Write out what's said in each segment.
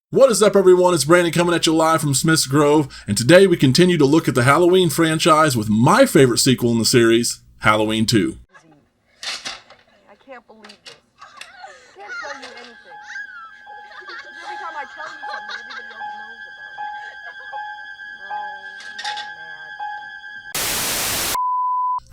What is up, everyone? It's Brandon coming at you live from Smith's Grove, and today we continue to look at the Halloween franchise with my favorite sequel in the series, Halloween 2. I can't believe this. I can't tell you anything. Every time I tell you something, everybody else knows about it. No, I'm mad.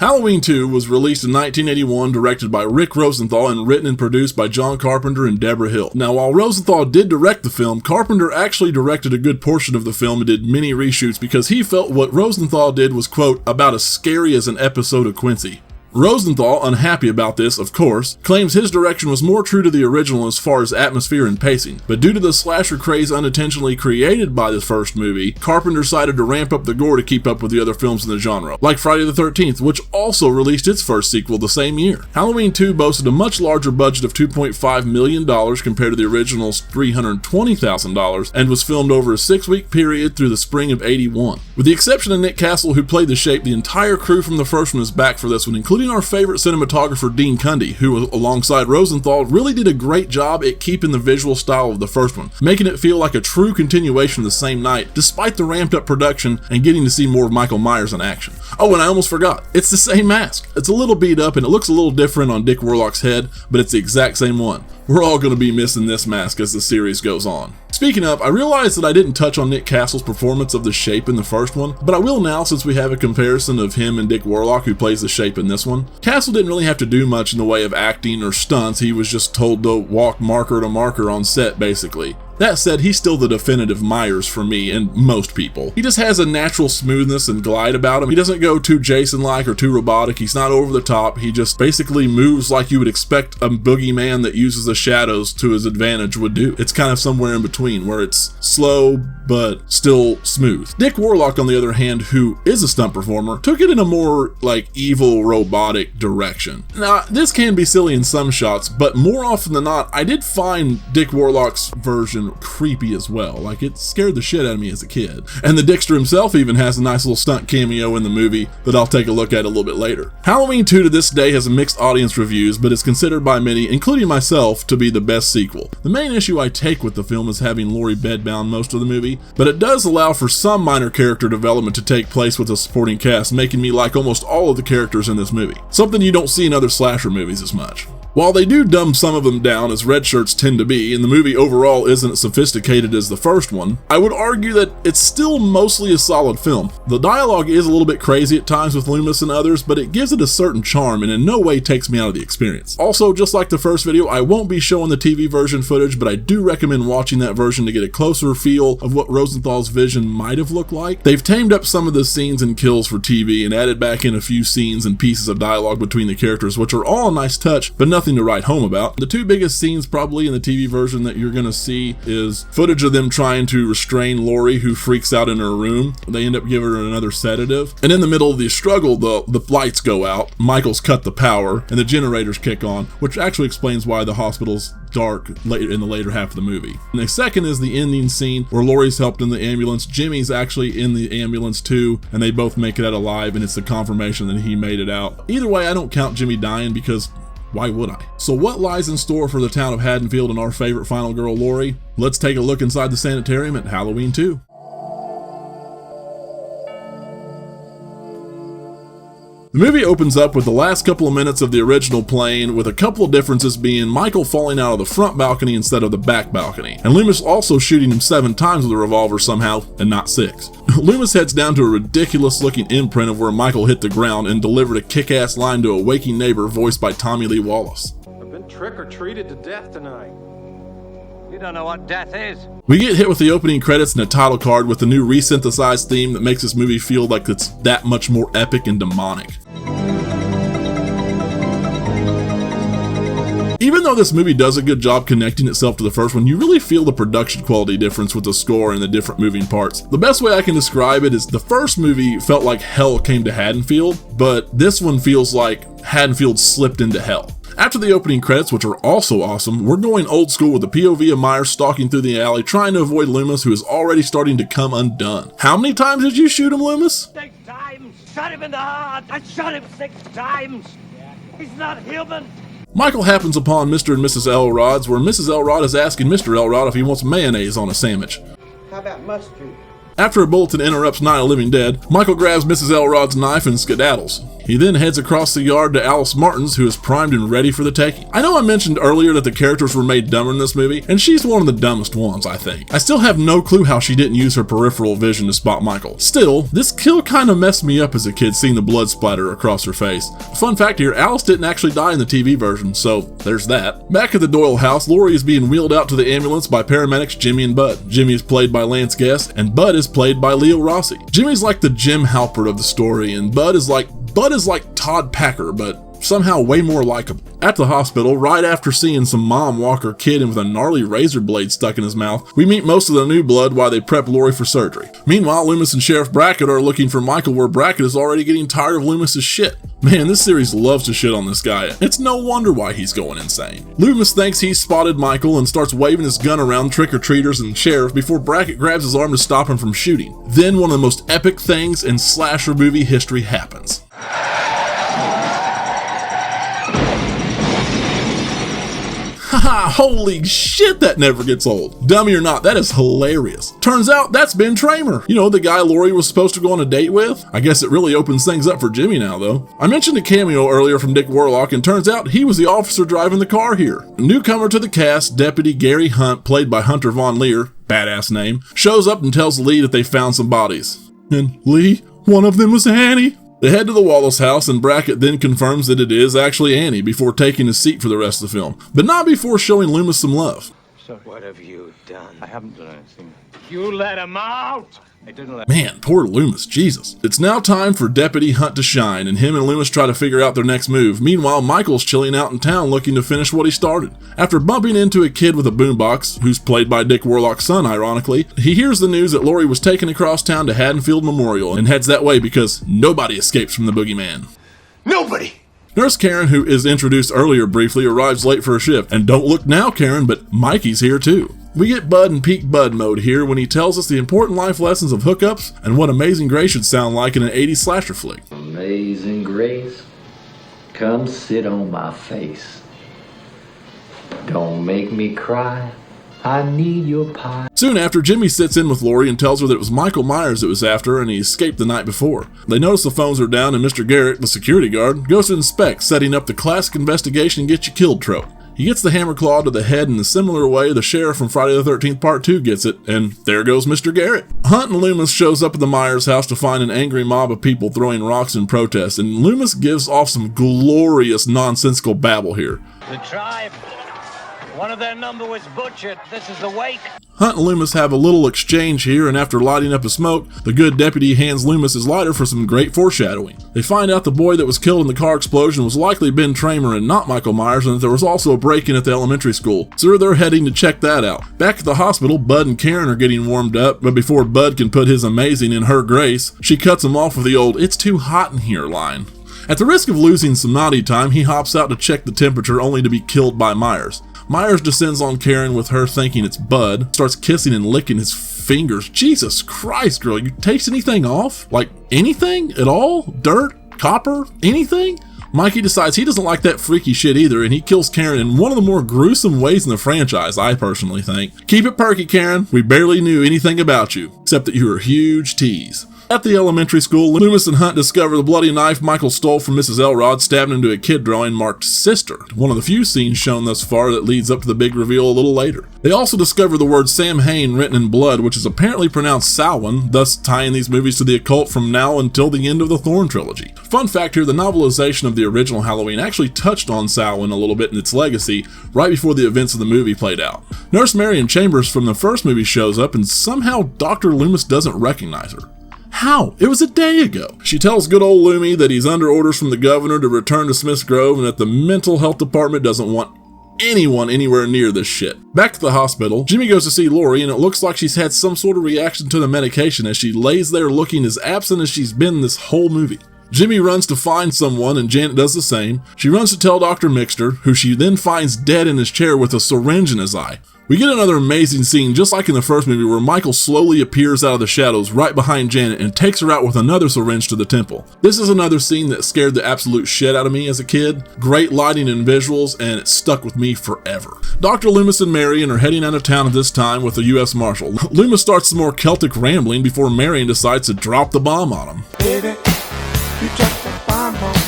Halloween 2 was released in 1981, directed by Rick Rosenthal, and written and produced by John Carpenter and Deborah Hill. Now, while Rosenthal did direct the film, Carpenter actually directed a good portion of the film and did many reshoots because he felt what Rosenthal did was, quote, about as scary as an episode of Quincy. Rosenthal, unhappy about this, of course, claims his direction was more true to the original as far as atmosphere and pacing, but due to the slasher craze unintentionally created by the first movie, Carpenter decided to ramp up the gore to keep up with the other films in the genre, like Friday the 13th, which also released its first sequel the same year. Halloween 2 boasted a much larger budget of $2.5 million compared to the original's $320,000, and was filmed over a 6-week period through the spring of '81. With the exception of Nick Castle, who played the Shape, the entire crew from the first one is back for this one, including our favorite cinematographer Dean Cundy, who alongside Rosenthal really did a great job at keeping the visual style of the first one, making it feel like a true continuation of the same night, despite the ramped up production and getting to see more of Michael Myers in action. Oh, and I almost forgot, it's the same mask. It's a little beat up and it looks a little different on Dick Warlock's head, but it's the exact same one. We're all going to be missing this mask as the series goes on. Speaking of, I realized that I didn't touch on Nick Castle's performance of the Shape in the first one, but I will now since we have a comparison of him and Dick Warlock, who plays the Shape in this one. Castle didn't really have to do much in the way of acting or stunts, he was just told to walk marker to marker on set basically. That said, he's still the definitive Myers for me and most people. He just has a natural smoothness and glide about him. He doesn't go too Jason-like or too robotic. He's not over the top. He just basically moves like you would expect a boogeyman that uses the shadows to his advantage would do. It's kind of somewhere in between where it's slow but still smooth. Dick Warlock, on the other hand, who is a stunt performer, took it in a more like evil robotic direction. Now, this can be silly in some shots, but more often than not, I did find Dick Warlock's version creepy as well. Like, it scared the shit out of me as a kid. And the Dickster himself even has a nice little stunt cameo in the movie that I'll take a look at a little bit later. Halloween 2 to this day has mixed audience reviews, but is considered by many, including myself, to be the best sequel. The main issue I take with the film is having Laurie bedbound most of the movie, but it does allow for some minor character development to take place with the supporting cast, making me like almost all of the characters in this movie. Something you don't see in other slasher movies as much. While they do dumb some of them down, as red shirts tend to be, and the movie overall isn't as sophisticated as the first one, I would argue that it's still mostly a solid film. The dialogue is a little bit crazy at times with Loomis and others, but it gives it a certain charm and in no way takes me out of the experience. Also, just like the first video, I won't be showing the TV version footage, but I do recommend watching that version to get a closer feel of what Rosenthal's vision might have looked like. They've tamed up some of the scenes and kills for TV and added back in a few scenes and pieces of dialogue between the characters, which are all a nice touch, but nothing to write home about. The two biggest scenes probably in the TV version that you're going to see is footage of them trying to restrain Laurie, who freaks out in her room. They end up giving her another sedative. And in the middle of the struggle, the lights go out, Michael's cut the power, and the generators kick on, which actually explains why the hospital's dark later in the later half of the movie. And the second is the ending scene where Laurie's helped in the ambulance. Jimmy's actually in the ambulance too, and they both make it out alive, and it's the confirmation that he made it out. Either way, I don't count Jimmy dying because why would I? So what lies in store for the town of Haddonfield and our favorite final girl, Laurie? Let's take a look inside the sanitarium at Halloween 2. The movie opens up with the last couple of minutes of the original playing, with a couple of differences being Michael falling out of the front balcony instead of the back balcony, and Loomis also shooting him 7 times with a revolver somehow, and not 6. Loomis heads down to a ridiculous looking imprint of where Michael hit the ground and delivered a kick-ass line to a waking neighbor voiced by Tommy Lee Wallace. I've been trick-or-treated to death tonight. You don't know what death is. We get hit with the opening credits and a title card with the new resynthesized theme that makes this movie feel like it's that much more epic and demonic. Even though this movie does a good job connecting itself to the first one, you really feel the production quality difference with the score and the different moving parts. The best way I can describe it is the first movie felt like hell came to Haddonfield, but this one feels like Haddonfield slipped into hell. After the opening credits, which are also awesome, we're going old school with the POV of Myers stalking through the alley trying to avoid Loomis, who is already starting to come undone. How many times did you shoot him, Loomis? 6 times! Shot him in the heart! I shot him 6 times! He's not human! Michael happens upon Mr. and Mrs. Elrod's, where Mrs. Elrod is asking Mr. Elrod if he wants mayonnaise on a sandwich. How about mustard? After a bulletin interrupts Night of the Living Dead, Michael grabs Mrs. Elrod's knife and skedaddles. He then heads across the yard to Alice Martin's, who is primed and ready for the taking. I know I mentioned earlier that the characters were made dumber in this movie, and she's one of the dumbest ones, I think. I still have no clue how she didn't use her peripheral vision to spot Michael. Still, this kill kinda messed me up as a kid seeing the blood splatter across her face. Fun fact here, Alice didn't actually die in the TV version, so there's that. Back at the Doyle house, Laurie is being wheeled out to the ambulance by paramedics Jimmy and Bud. Jimmy is played by Lance Guest, and Bud is played by Leo Rossi. Jimmy's like the Jim Halpert of the story, and Bud is like Todd Packer, but somehow way more likable. At the hospital, right after seeing some mom walk her kid in with a gnarly razor blade stuck in his mouth, we meet most of the new blood while they prep Laurie for surgery. Meanwhile, Loomis and Sheriff Brackett are looking for Michael, where Brackett is already getting tired of Loomis's shit. Man, this series loves to shit on this guy. It's no wonder why he's going insane. Loomis thinks he's spotted Michael and starts waving his gun around trick-or-treaters and sheriff before Brackett grabs his arm to stop him from shooting. Then one of the most epic things in slasher movie history happens. Haha, holy shit, that never gets old. Dummy or not, that is hilarious. Turns out that's Ben Tramer. You know, the guy Laurie was supposed to go on a date with? I guess it really opens things up for Jimmy now, though. I mentioned a cameo earlier from Dick Warlock, and turns out he was the officer driving the car here. A newcomer to the cast, Deputy Gary Hunt, played by Hunter Von Leer, badass name, shows up and tells Lee that they found some bodies. And Lee, one of them was Annie. They head to the Wallace house, and Brackett then confirms that it is actually Annie before taking his seat for the rest of the film, but not before showing Loomis some love. So what have you done? I haven't done anything. You let him out! I didn't let Man, poor Loomis, Jesus. It's now time for Deputy Hunt to shine, and him and Loomis try to figure out their next move. Meanwhile, Michael's chilling out in town looking to finish what he started. After bumping into a kid with a boombox, who's played by Dick Warlock's son, ironically, he hears the news that Laurie was taken across town to Haddonfield Memorial and heads that way because nobody escapes from the boogeyman. Nobody! Nurse Karen, who is introduced earlier briefly, arrives late for her shift. And don't look now, Karen, but Mikey's here too. We get Bud in peak Bud mode here when he tells us the important life lessons of hookups and what Amazing Grace should sound like in an 80s slasher flick. Amazing Grace, come sit on my face. Don't make me cry, I need your pie. Soon after, Jimmy sits in with Laurie and tells her that it was Michael Myers that was after her and he escaped the night before. They notice the phones are down and Mr. Garrett, the security guard, goes to inspect, setting up the classic investigation and get you killed trope. He gets the hammer claw to the head in a similar way the sheriff from Friday the 13th Part 2 gets it, and there goes Mr. Garrett. Hunt and Loomis shows up at the Myers house to find an angry mob of people throwing rocks in protest, and Loomis gives off some glorious nonsensical babble here. The tribe. One of their number was butchered. This is the wake. Hunt and Loomis have a little exchange here, and after lighting up a smoke, the good deputy hands Loomis his lighter for some great foreshadowing. They find out the boy that was killed in the car explosion was likely Ben Tramer and not Michael Myers, and that there was also a break-in at the elementary school, so they're heading to check that out. Back at the hospital, Bud and Karen are getting warmed up, but before Bud can put his amazing in her grace, she cuts him off with the old "it's too hot in here" line. At the risk of losing some naughty time, he hops out to check the temperature only to be killed by Myers. Myers descends on Karen with her thinking it's Bud, starts kissing and licking his fingers. Jesus Christ, girl, you taste anything off? Like anything at all? Dirt? Copper? Anything? Mikey decides he doesn't like that freaky shit either, and he kills Karen in one of the more gruesome ways in the franchise, I personally think. Keep it perky, Karen. We barely knew anything about you, except that you were a huge tease. At the elementary school, Loomis and Hunt discover the bloody knife Michael stole from Mrs. Elrod, stabbing into a kid drawing marked Sister, one of the few scenes shown thus far that leads up to the big reveal a little later. They also discover the word Sam Hain written in blood, which is apparently pronounced Samhain, thus tying these movies to the occult from now until the end of the Thorn trilogy. Fun fact here, the novelization of the original Halloween actually touched on Samhain a little bit in its legacy right before the events of the movie played out. Nurse Marion Chambers from the first movie shows up, and somehow Dr. Loomis doesn't recognize her. How? It was a day ago. She tells good old Loomy that he's under orders from the governor to return to Smith's Grove and that the mental health department doesn't want anyone anywhere near this shit. Back to the hospital, Jimmy goes to see Laurie, and it looks like she's had some sort of reaction to the medication as she lays there looking as absent as she's been this whole movie. Jimmy runs to find someone, and Janet does the same. She runs to tell Dr. Mixter, who she then finds dead in his chair with a syringe in his eye. We get another amazing scene just like in the first movie where Michael slowly appears out of the shadows right behind Janet and takes her out with another syringe to the temple. This is another scene that scared the absolute shit out of me as a kid. Great lighting and visuals, and it stuck with me forever. Dr. Loomis and Marion are heading out of town at this time with a U.S. Marshal. Loomis starts some more Celtic rambling before Marion decides to drop the bomb on him. Baby, you dropped the bomb on me.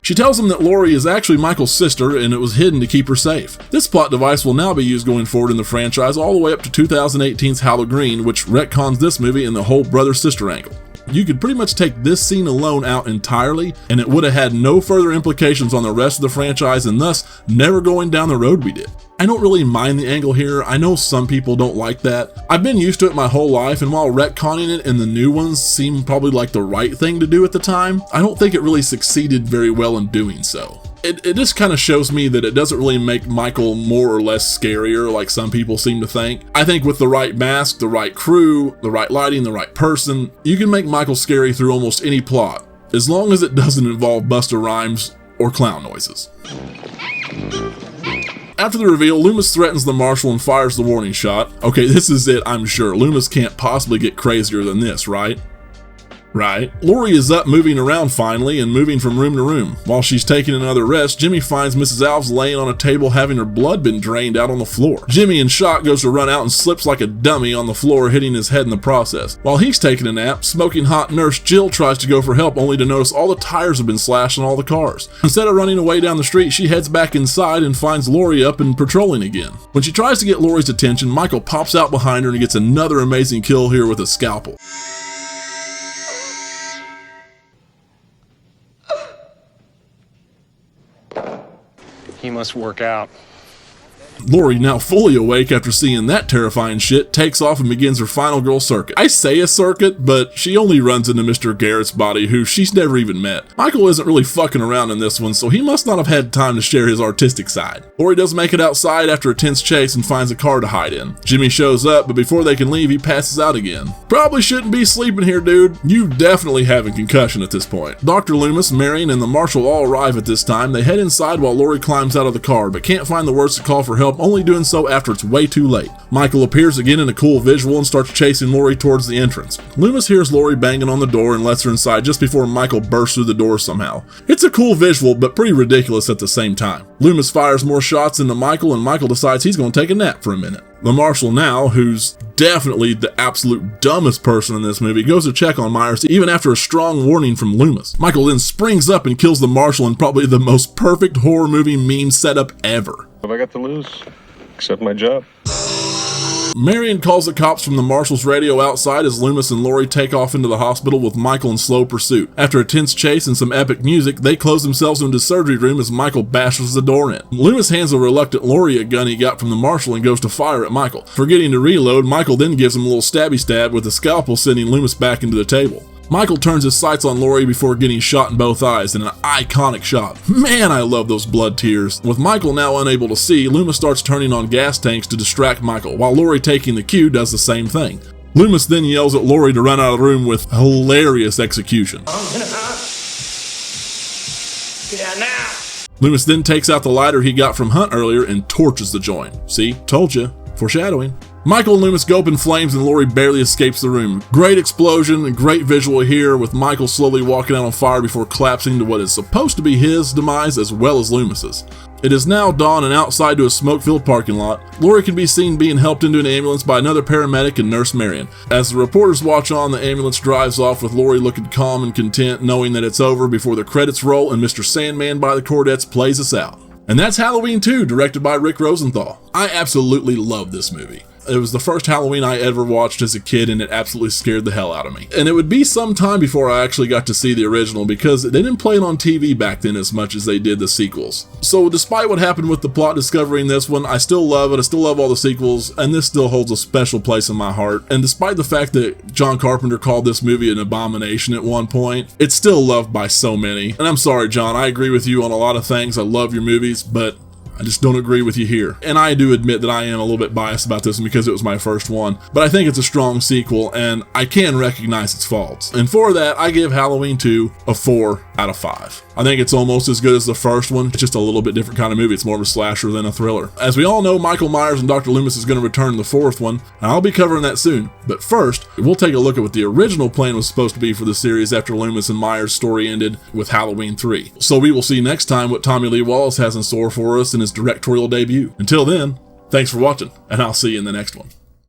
She tells him that Laurie is actually Michael's sister and it was hidden to keep her safe. This plot device will now be used going forward in the franchise all the way up to 2018's Halloween, which retcons this movie and the whole brother-sister angle. You could pretty much take this scene alone out entirely and it would have had no further implications on the rest of the franchise and thus never going down the road we did. I don't really mind the angle here. I know some people don't like that. I've been used to it my whole life, and while retconning it and the new ones seemed probably like the right thing to do at the time, I don't think it really succeeded very well in doing so. It just kind of shows me that it doesn't really make Michael more or less scarier like some people seem to think. I think with the right mask, the right crew, the right lighting, the right person, you can make Michael scary through almost any plot, as long as it doesn't involve Busta Rhymes or clown noises. After the reveal, Loomis threatens the marshal and fires the warning shot. Okay, this is it, I'm sure. Loomis can't possibly get crazier than this, right? Right. Laurie is up moving around finally and moving from room to room. While she's taking another rest, Jimmy finds Mrs. Alves laying on a table having her blood been drained out on the floor. Jimmy, in shock, goes to run out and slips like a dummy on the floor, hitting his head in the process. While he's taking a nap, smoking hot nurse Jill tries to go for help only to notice all the tires have been slashed on all the cars. Instead of running away down the street, she heads back inside and finds Laurie up and patrolling again. When she tries to get Laurie's attention, Michael pops out behind her and gets another amazing kill here with a scalpel. He must work out. Laurie, now fully awake after seeing that terrifying shit, takes off and begins her final girl circuit. I say a circuit, but she only runs into Mr. Garrett's body, who she's never even met. Michael isn't really fucking around in this one, so he must not have had time to share his artistic side. Laurie does make it outside after a tense chase and finds a car to hide in. Jimmy shows up, but before they can leave, he passes out again. Probably shouldn't be sleeping here, dude. You definitely have a concussion at this point. Dr. Loomis, Marion, and the marshal all arrive at this time. They head inside while Laurie climbs out of the car, but can't find the words to call for help, only doing so after it's way too late. Michael appears again in a cool visual and starts chasing Laurie towards the entrance. Loomis hears Laurie banging on the door and lets her inside just before Michael bursts through the door somehow. It's a cool visual, but pretty ridiculous at the same time. Loomis fires more shots into Michael, and Michael decides he's going to take a nap for a minute. The marshal now, who's definitely the absolute dumbest person in this movie, goes to check on Myers even after a strong warning from Loomis. Michael then springs up and kills the marshal in probably the most perfect horror movie meme setup ever. What have I got to lose? Except my job. Marion calls the cops from the marshal's radio outside as Loomis and Laurie take off into the hospital with Michael in slow pursuit. After a tense chase and some epic music, they close themselves into the surgery room as Michael bashes the door in. Loomis hands a reluctant Laurie a gun he got from the marshal and goes to fire at Michael. Forgetting to reload, Michael then gives him a little stabby stab with a scalpel, sending Loomis back into the table. Michael turns his sights on Laurie before getting shot in both eyes in an iconic shot. Man, I love those blood tears. With Michael now unable to see, Loomis starts turning on gas tanks to distract Michael, while Laurie, taking the cue, does the same thing. Loomis then yells at Laurie to run out of the room with hilarious execution. Get out now! Loomis then takes out the lighter he got from Hunt earlier and torches the joint. See? Told you. Foreshadowing. Michael and Loomis go up in flames and Laurie barely escapes the room. Great explosion and great visual here, with Michael slowly walking out on fire before collapsing to what is supposed to be his demise as well as Loomis's. It is now dawn and outside to a smoke-filled parking lot, Laurie can be seen being helped into an ambulance by another paramedic and Nurse Marion. As the reporters watch on, the ambulance drives off with Laurie looking calm and content, knowing that it's over before the credits roll and Mr. Sandman by the Chordettes plays us out. And that's Halloween 2, directed by Rick Rosenthal. I absolutely love this movie. It was the first Halloween I ever watched as a kid, and it absolutely scared the hell out of me. And it would be some time before I actually got to see the original, because they didn't play it on TV back then as much as they did the sequels. So despite what happened with the plot discovery in this one, I still love it. I still love all the sequels, and this still holds a special place in my heart. And despite the fact that John Carpenter called this movie an abomination at one point, it's still loved by so many. And I'm sorry, John, I agree with you on a lot of things. I love your movies, but I just don't agree with you here. And I do admit that I am a little bit biased about this one because it was my first one, but I think it's a strong sequel and I can recognize its faults. And for that, I give Halloween 2 a 4 out of 5. I think it's almost as good as the first one. It's just a little bit different kind of movie. It's more of a slasher than a thriller. As we all know, Michael Myers and Dr. Loomis is going to return in the fourth one, and I'll be covering that soon. But first, we'll take a look at what the original plan was supposed to be for the series after Loomis and Myers' story ended with Halloween 3. So we will see next time what Tommy Lee Wallace has in store for us in his directorial debut. Until then, thanks for watching, and I'll see you in the next one.